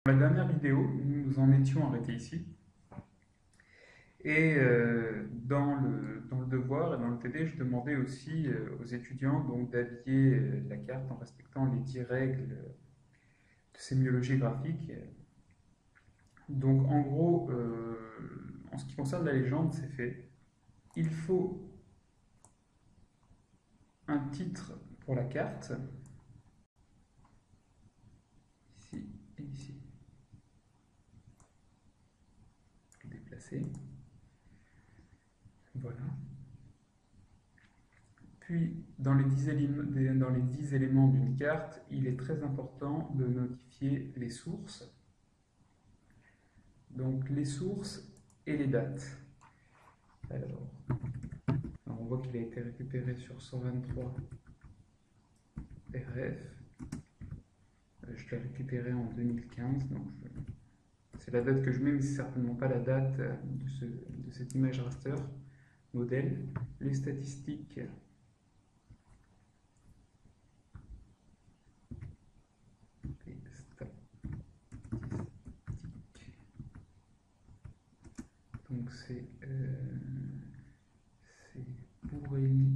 Dans la dernière vidéo, nous nous en étions arrêtés ici. Et dans le devoir et dans le TD, je demandais aussi aux étudiants d'habiller la carte en respectant les 10 règles de sémiologie graphique. Donc en gros, en ce qui concerne la légende, c'est fait. Il faut un titre pour la carte, ici et ici. Je vais déplacer. Voilà. Puis, dans les 10 éléments d'une carte, il est très important de notifier les sources. Donc, les sources et les dates. Alors on voit qu'il a été récupéré sur 123 RF. Je l'ai récupéré en 2015. Donc c'est la date que je mets, mais c'est certainement pas la date de cette image raster modèle. Les statistiques. Donc c'est Bourrelli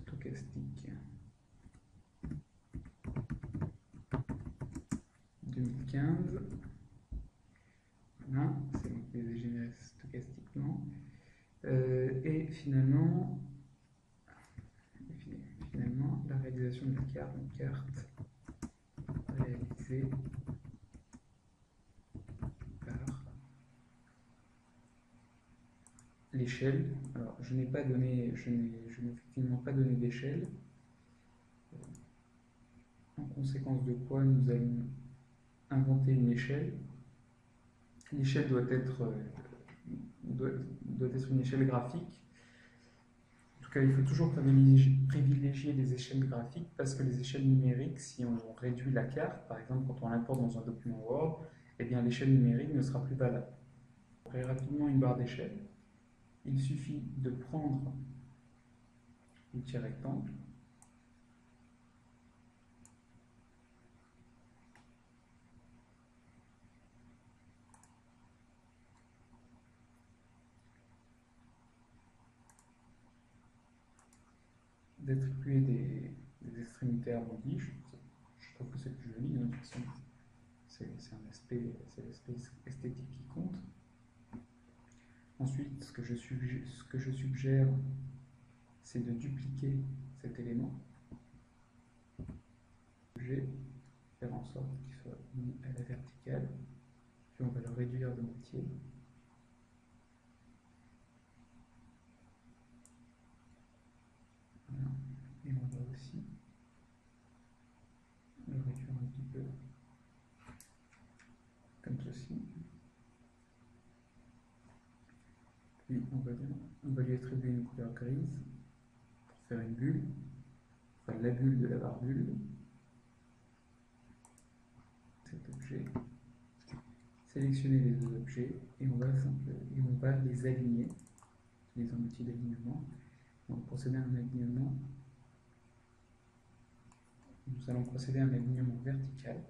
stochastique 2015. Voilà, c'est donc les générés stochastiquement. Et finalement, la réalisation de la carte, une carte réalisée par l'échelle. Alors, je n'ai effectivement pas donné d'échelle. En conséquence de quoi, nous allons inventer une échelle. L'échelle doit être une échelle graphique. En tout cas, il faut toujours privilégier les échelles graphiques parce que les échelles numériques, si on réduit la carte, par exemple quand on l'importe dans un document Word, eh bien l'échelle numérique ne sera plus valable. Pour créer rapidement une barre d'échelle, il suffit de prendre l'outil rectangle, d'attribuer des extrémités arrondies. Je trouve que c'est plus joli, de toute façon. C'est l'aspect esthétique qui compte. Ensuite, ce que je suggère, c'est de dupliquer cet élément. Faire en sorte qu'il soit mis à la verticale. Puis on va le réduire de moitié. Voilà. Et on va aussi le réduire un petit peu, comme ceci. Puis on va lui attribuer une couleur grise pour faire une bulle, enfin la bulle de la barre bulle. Cet objet. Sélectionner les deux objets et on va les aligner, les outils d'alignement. Donc procéder à un alignement. Nous allons procéder à un alignement vertical.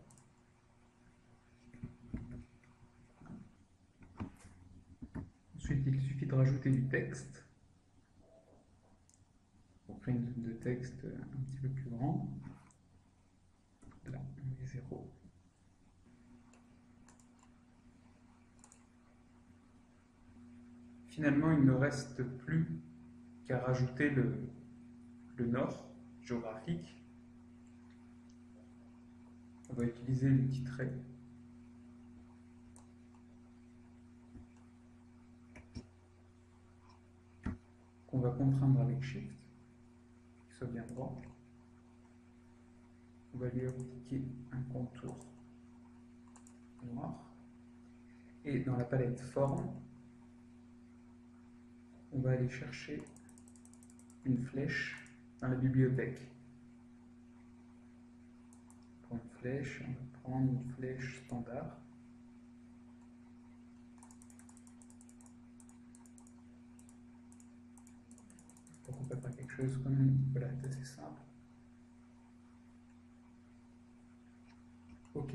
Ensuite, il suffit de rajouter du texte. On crée une zone de texte un petit peu plus grand. Là, on met 0. Finalement, il ne reste plus qu'à rajouter le nord géographique. On va utiliser les petits traits. Qu'on va contraindre avec Shift, qu'il soit bien droit. On va lui appliquer un contour noir. Et dans la palette forme, on va aller chercher une flèche dans la bibliothèque. Pour une flèche, on va prendre une flèche standard. Pourquoi pas quelque chose comme voilà, c'est assez simple. OK.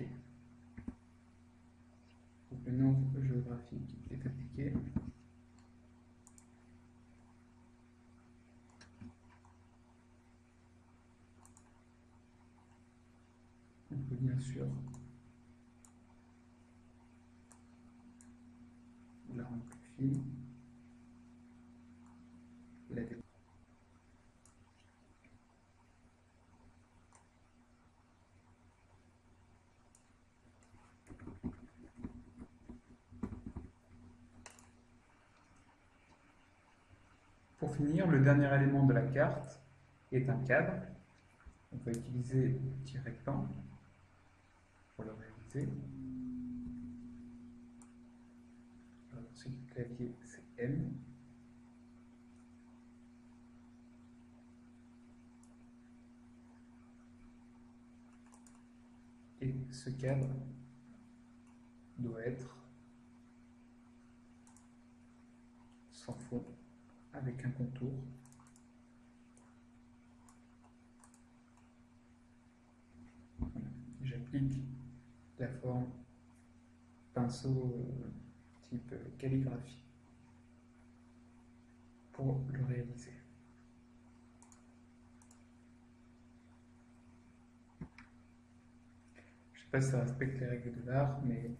Donc le nom géographique est appliqué. On peut bien sûr la rendre plus fine. La dé- Pour finir, le dernier élément de la carte est un cadre. On va utiliser le petit rectangle pour le réaliser. Alors, sur le clavier, c'est M. Et ce cadre doit être sans fond avec un contour. Voilà. J'applique la forme pinceau type calligraphie pour le réaliser. Je ne sais pas si ça respecte les règles de l'art, mais